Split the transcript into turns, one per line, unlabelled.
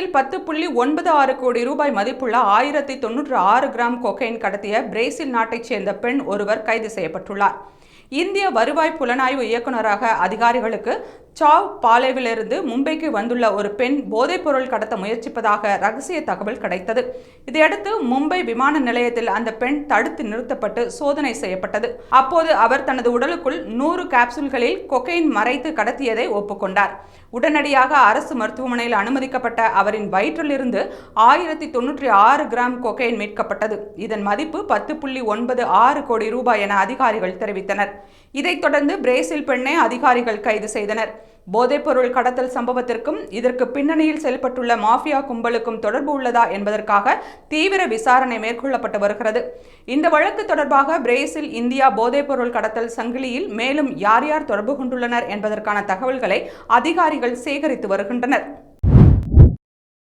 வகையில் 10.96 கோடி ரூபாய் மதிப்புள்ள 1096 கிராம் கொக்கைன் கடத்திய பிரேசில் நாட்டைச் சேர்ந்த பெண் ஒருவர் கைது செய்யப்பட்டுள்ளார். இந்திய வருவாய் புலனாய்வு இயக்குநரக அதிகாரிகளுக்கு சாவ் பாலேவிலிருந்து மும்பைக்கு வந்துள்ள ஒரு பெண் போதைப்பொருள் கடத்த முயற்சிப்பதாக ரகசிய தகவல் கிடைத்தது. இதையடுத்து மும்பை விமான நிலையத்தில் அந்த பெண் தடுத்து நிறுத்தப்பட்டு சோதனை செய்யப்பட்டது. அப்போது அவர் தனது உடலுக்குள் 100 கேப்சூல்களில் கொக்கைன் மறைத்து கடத்தியதை ஒப்புக்கொண்டார். உடனடியாக அரசு மருத்துவமனையில் அனுமதிக்கப்பட்ட அவரின் வயிற்றிலிருந்து 1096 கிராம் கொக்கைன் மீட்கப்பட்டது. இதன் மதிப்பு 10.96 கோடி ரூபாய் என அதிகாரிகள் தெரிவித்தனர். இதைத் தொடர்ந்து பிரேசில் பெண்ணை அதிகாரிகள் கைது செய்தனர். போதைப்பொருள் கடத்தல் சம்பவத்திற்கும் இதற்கு பின்னணியில் செயல்பட்டுள்ள மாஃபியா கும்பலுக்கும் தொடர்பு உள்ளதா என்பதற்காக தீவிர விசாரணை மேற்கொள்ளப்பட்டு வருகிறது. இந்த வழக்கு தொடர்பாக பிரேசில் இந்தியா போதைப்பொருள் கடத்தல் சங்கிலியில் மேலும் யார் யார் தொடர்பு கொண்டுள்ளனர் என்பதற்கான தகவல்களை அதிகாரிகள் சேகரித்து வருகின்றனர்.